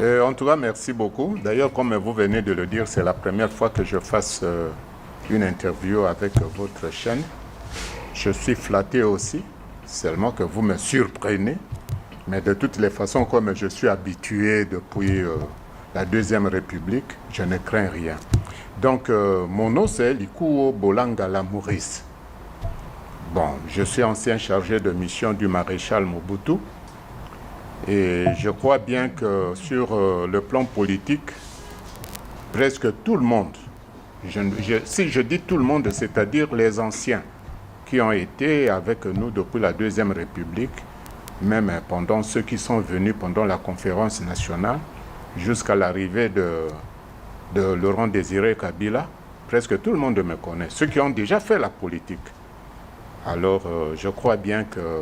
En tout cas, merci beaucoup. D'ailleurs, comme vous venez de le dire, c'est la première fois que je fasse une interview avec votre chaîne. Je suis flatté aussi, seulement que vous me surprenez. Mais de toutes les façons, comme je suis habitué depuis la Deuxième République, je ne crains rien. Donc, mon nom, c'est Likuo Bolangala Maurice. Bon, je suis ancien chargé de mission du maréchal Mobutu. Et je crois bien que sur le plan politique, presque tout le monde, si je dis tout le monde, c'est-à-dire les anciens qui ont été avec nous depuis la Deuxième République, même pendant ceux qui sont venus pendant la conférence nationale, jusqu'à l'arrivée de Laurent Désiré Kabila, presque tout le monde me connaît, ceux qui ont déjà fait la politique. Alors, je crois bien que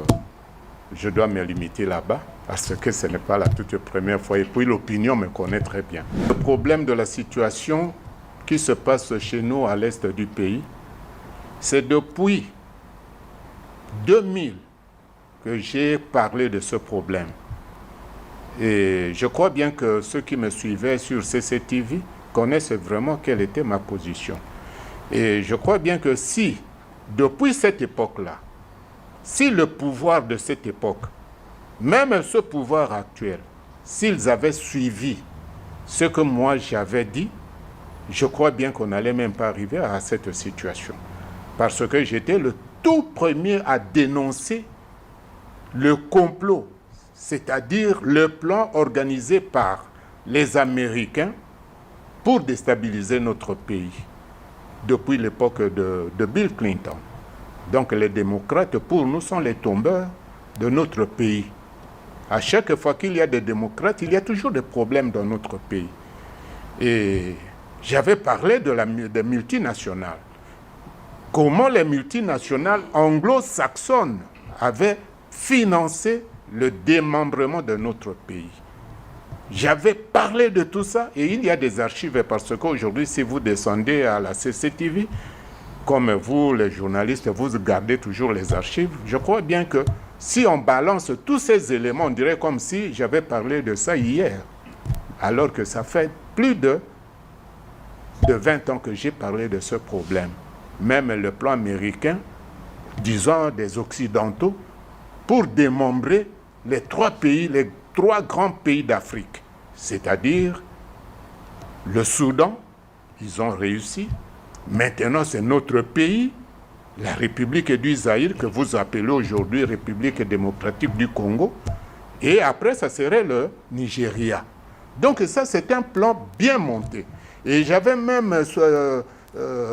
je dois me limiter là-bas, parce que ce n'est pas la toute première fois, et puis l'opinion me connaît très bien. Le problème de la situation qui se passe chez nous à l'est du pays, c'est depuis 2000 que j'ai parlé de ce problème. Et je crois bien que ceux qui me suivaient sur CCTV connaissent vraiment quelle était ma position. Et je crois bien que si, depuis cette époque-là, si le pouvoir de cette époque, même ce pouvoir actuel, s'ils avaient suivi ce que moi j'avais dit, je crois bien qu'on n'allait même pas arriver à cette situation. Parce que j'étais le tout premier à dénoncer le complot, c'est-à-dire le plan organisé par les Américains pour déstabiliser notre pays, depuis l'époque de Bill Clinton. Donc les démocrates, pour nous, sont les tombeurs de notre pays. À chaque fois qu'il y a des démocrates, il y a toujours des problèmes dans notre pays. Et j'avais parlé des multinationales. Comment les multinationales anglo-saxonnes avaient financé le démembrement de notre pays. J'avais parlé de tout ça et il y a des archives parce qu'aujourd'hui, si vous descendez à la CCTV, comme vous, les journalistes, vous gardez toujours les archives. Je crois bien que si on balance tous ces éléments, on dirait comme si j'avais parlé de ça hier. Alors que ça fait plus de 20 ans que j'ai parlé de ce problème. Même le plan américain, disons des Occidentaux, pour démembrer les trois grands pays d'Afrique. C'est-à-dire le Soudan, ils ont réussi. Maintenant, c'est notre pays, la République du Zaïre, que vous appelez aujourd'hui République démocratique du Congo. Et après, ça serait le Nigeria. Donc ça, c'est un plan bien monté. Et j'avais même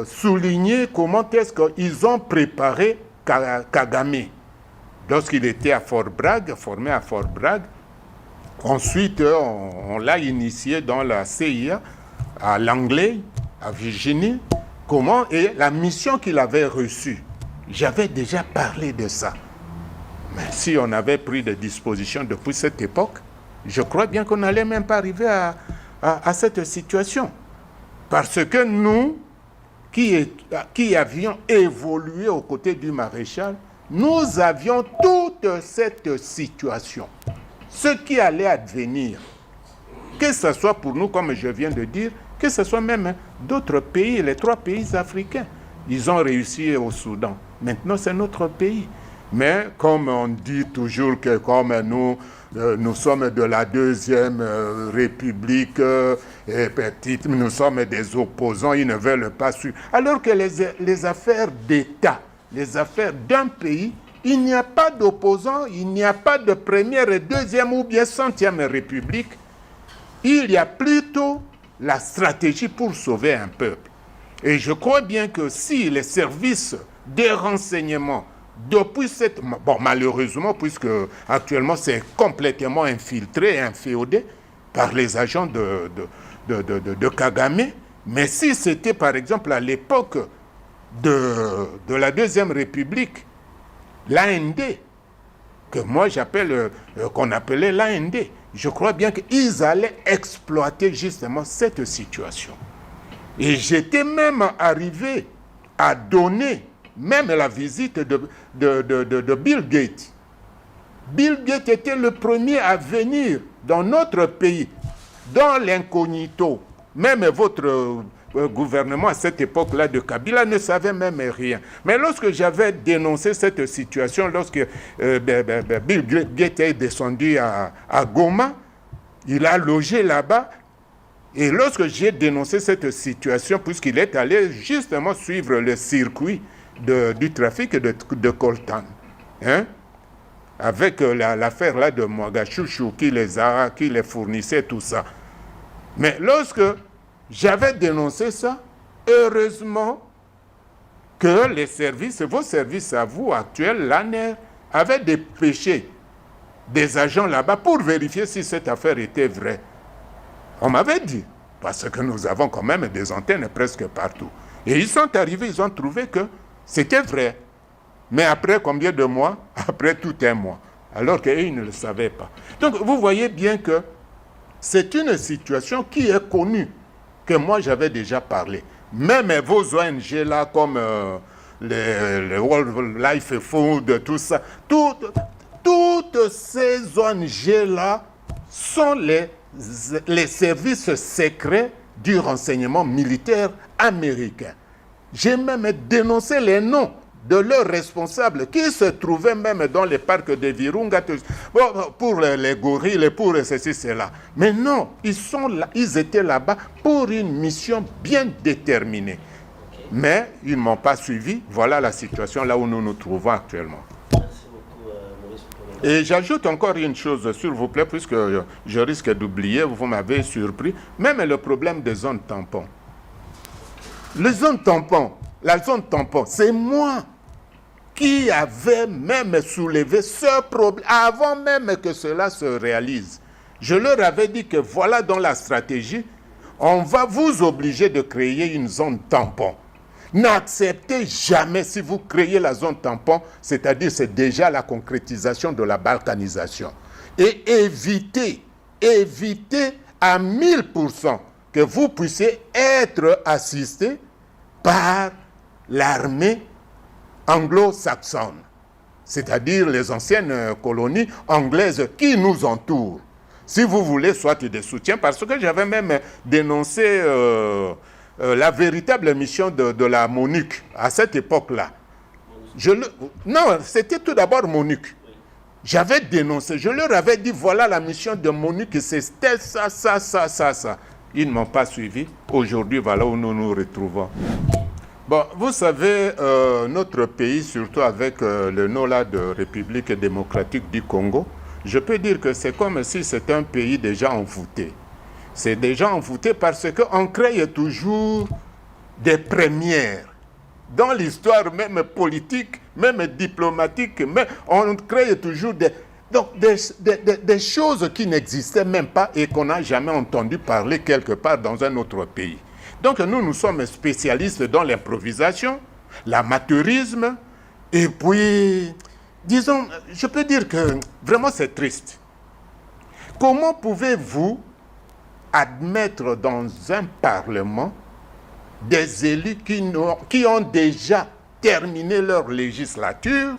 souligné comment est-ce qu'ils ont préparé Kagame. Lorsqu'il était à Fort Bragg, formé à Fort Bragg. Ensuite, on l'a initié dans la CIA, à Langley, à Virginie. Comment et la mission qu'il avait reçue. J'avais déjà parlé de ça. Mais si on avait pris des dispositions depuis cette époque, je crois bien qu'on n'allait même pas arriver à cette situation. Parce que nous, qui avions évolué aux côtés du maréchal, nous avions toute cette situation. Ce qui allait advenir, que ce soit pour nous, comme je viens de dire, que ce soit même d'autres pays, les trois pays africains. Ils ont réussi au Soudan. Maintenant, c'est notre pays. Mais comme on dit toujours que comme nous sommes de la Deuxième République, et petite, nous sommes des opposants, ils ne veulent pas suivre. Alors que les affaires d'État, les affaires d'un pays, il n'y a pas d'opposants, il n'y a pas de première et deuxième ou bien centième république. Il y a plutôt la stratégie pour sauver un peuple. Et je crois bien que si les services de renseignement, depuis cette... Bon, malheureusement, puisque actuellement c'est complètement infiltré, inféodé par les agents de Kagame, mais si c'était par exemple à l'époque de la Deuxième République, l'AND, que moi j'appelle, qu'on appelait l'AND, je crois bien qu'ils allaient exploiter justement cette situation. Et j'étais même arrivé à donner même la visite de Bill Gates. Bill Gates était le premier à venir dans notre pays dans l'incognito. Même votre gouvernement à cette époque-là de Kabila ne savait même rien. Mais lorsque j'avais dénoncé cette situation, lorsque Bill Gates est descendu à Goma, il a logé là-bas. Et lorsque j'ai dénoncé cette situation, puisqu'il est allé justement suivre le circuit du trafic de coltan, hein, avec l'affaire là de Mwagachouchou qui les fournissait, tout ça. Mais lorsque j'avais dénoncé ça, heureusement que les services, vos services à vous actuels, l'ANER, avaient dépêché des agents là-bas pour vérifier si cette affaire était vraie. On m'avait dit, parce que nous avons quand même des antennes presque partout. Et ils sont arrivés, ils ont trouvé que c'était vrai. Mais après combien de mois? Après tout un mois. Alors qu'ils ne le savaient pas. Donc vous voyez bien que c'est une situation qui est connue, que moi j'avais déjà parlé. Même vos ONG là, comme le World Life Food, tout ça, toutes ces ONG là sont les services secrets du renseignement militaire américain. J'ai même dénoncé les noms de leurs responsables qui se trouvaient même dans les parcs de Virunga pour les gorilles, pour ceci, cela. Mais non, ils étaient là-bas pour une mission bien déterminée. Mais ils ne m'ont pas suivi. Voilà la situation là où nous nous trouvons actuellement. Merci beaucoup, Maurice. Et j'ajoute encore une chose, s'il vous plaît, puisque je risque d'oublier, vous m'avez surpris, même le problème des zones tampons. Les zones tampons, la zone tampon, c'est moi qui avait même soulevé ce problème avant même que cela se réalise. Je leur avais dit que voilà dans la stratégie, on va vous obliger de créer une zone tampon. N'acceptez jamais, si vous créez la zone tampon, c'est-à-dire c'est déjà la concrétisation de la balkanisation. Et évitez à 1000% que vous puissiez être assisté par l'armée anglo-saxonne, c'est-à-dire les anciennes colonies anglaises qui nous entourent. Si vous voulez, soit des soutiens, parce que j'avais même dénoncé la véritable mission de la MONUC à cette époque-là. Non, c'était tout d'abord MONUC. J'avais dénoncé, je leur avais dit, voilà la mission de MONUC, c'était ça. Ils ne m'ont pas suivi. Aujourd'hui, voilà où nous nous retrouvons. Bon, vous savez, notre pays, surtout avec le nom là de République démocratique du Congo, je peux dire que c'est comme si c'était un pays déjà envoûté. C'est déjà envoûté parce qu'on crée toujours des premières. Dans l'histoire même politique, même diplomatique, mais on crée toujours des choses qui n'existaient même pas et qu'on n'a jamais entendu parler quelque part dans un autre pays. Donc nous sommes spécialistes dans l'improvisation, l'amateurisme, et puis, disons, je peux dire que vraiment c'est triste. Comment pouvez-vous admettre dans un parlement des élus qui ont déjà terminé leur législature,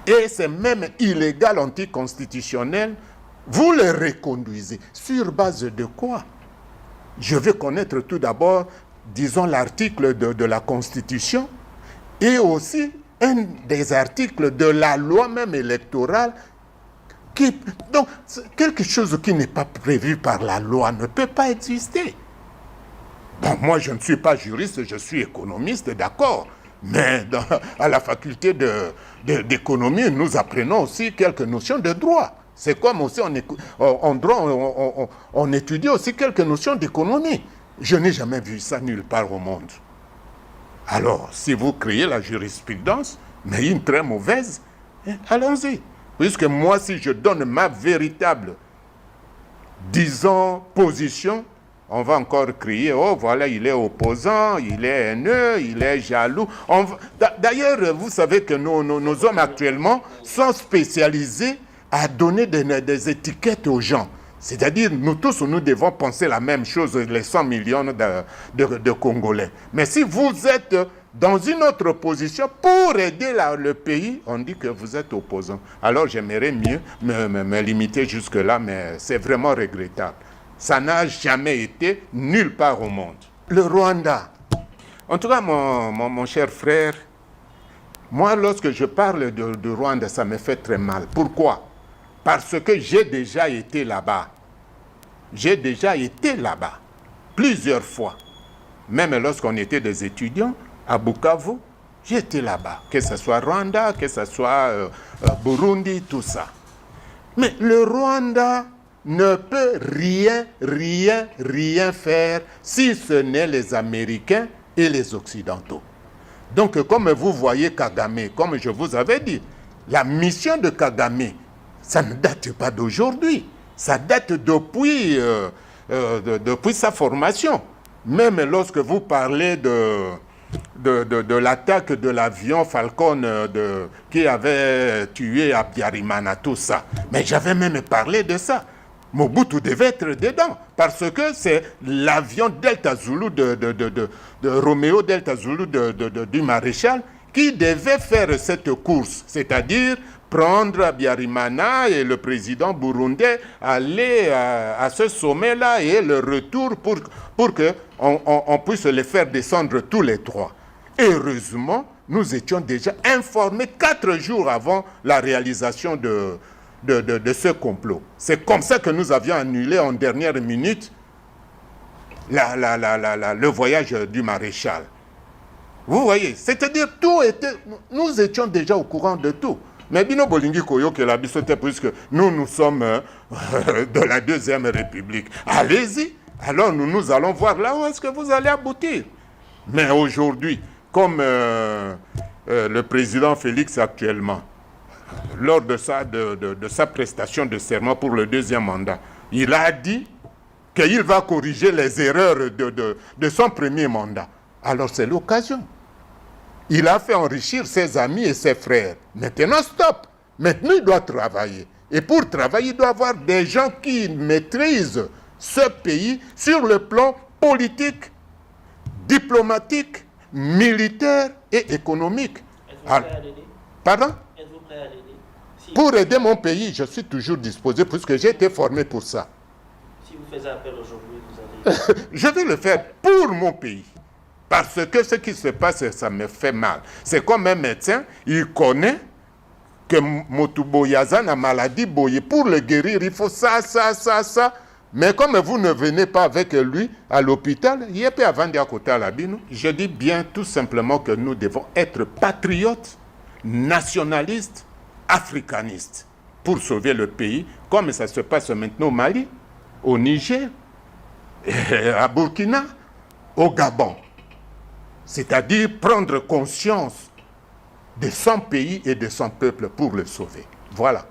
et c'est même illégal, anticonstitutionnel, vous les reconduisez. Sur base de quoi? Je veux connaître tout d'abord, disons, l'article de la Constitution et aussi un des articles de la loi même électorale. Donc, quelque chose qui n'est pas prévu par la loi ne peut pas exister. Bon, moi, je ne suis pas juriste, je suis économiste, d'accord. Mais à la faculté d'économie, nous apprenons aussi quelques notions de droit. C'est comme aussi en droit, on étudie aussi quelques notions d'économie. Je n'ai jamais vu ça nulle part au monde. Alors, si vous créez la jurisprudence, mais une très mauvaise, allons-y. Puisque moi, si je donne ma véritable, disons, position, on va encore crier, oh voilà, il est opposant, il est haineux, il est jaloux. D'ailleurs, vous savez que nos hommes actuellement sont spécialisés à donner des étiquettes aux gens. C'est-à-dire, nous tous, nous devons penser la même chose, les 100 millions de Congolais. Mais si vous êtes dans une autre position pour aider le pays, on dit que vous êtes opposant. Alors j'aimerais mieux me limiter jusque-là, mais c'est vraiment regrettable. Ça n'a jamais été nulle part au monde. Le Rwanda. En tout cas, mon cher frère, moi, lorsque je parle de Rwanda, ça me fait très mal. Pourquoi? Parce que j'ai déjà été là-bas. J'ai déjà été là-bas, plusieurs fois. Même lorsqu'on était des étudiants, à Bukavu, j'étais là-bas. Que ce soit Rwanda, que ce soit Burundi, tout ça. Mais le Rwanda ne peut rien faire si ce n'est les Américains et les Occidentaux. Donc, comme vous voyez Kagame, comme je vous avais dit, la mission de Kagame, ça ne date pas d'aujourd'hui. Ça date depuis sa formation. Même lorsque vous parlez de l'attaque de l'avion Falcon qui avait tué Habyarimana, tout ça. Mais j'avais même parlé de ça. Mobutu devait être dedans, parce que c'est l'avion Delta Zulu de Roméo Delta Zulu du maréchal qui devait faire cette course, c'est-à-dire prendre Habyarimana et le président burundais aller à ce sommet-là et le retour pour qu'on puisse les faire descendre tous les trois. Heureusement, nous étions déjà informés 4 jours avant la réalisation de ce complot. C'est comme ça que nous avions annulé en dernière minute le voyage du maréchal. Vous voyez, c'est-à-dire tout était... Nous étions déjà au courant de tout. Mais Bino Bolingi Koyo que la bisote, puisque nous sommes de la Deuxième République. Allez-y. Alors nous allons voir là où est-ce que vous allez aboutir. Mais aujourd'hui, comme le président Félix actuellement, lors de sa prestation de serment pour le 2e mandat, il a dit qu'il va corriger les erreurs de son premier mandat. Alors c'est l'occasion. Il a fait enrichir ses amis et ses frères. Maintenant, stop. Maintenant, il doit travailler. Et pour travailler, il doit avoir des gens qui maîtrisent ce pays sur le plan politique, diplomatique, militaire et économique. Êtes-vous prêt à l'aider? Pardon? Êtes-vous prêt à l'aider? Pour aider mon pays, je suis toujours disposé puisque j'ai été formé pour ça. Si vous faites appel aujourd'hui, vous allez... Je vais le faire pour mon pays. Parce que ce qui se passe, ça me fait mal. C'est comme un médecin, il connaît que Motuboyaza a maladie boyée. Pour le guérir, il faut ça. Mais comme vous ne venez pas avec lui à l'hôpital, il y a pas avant à côté à la bino. Je dis bien tout simplement que nous devons être patriotes, nationalistes, africanistes pour sauver le pays, comme ça se passe maintenant au Mali, au Niger, à Burkina, au Gabon. C'est-à-dire prendre conscience de son pays et de son peuple pour le sauver. Voilà.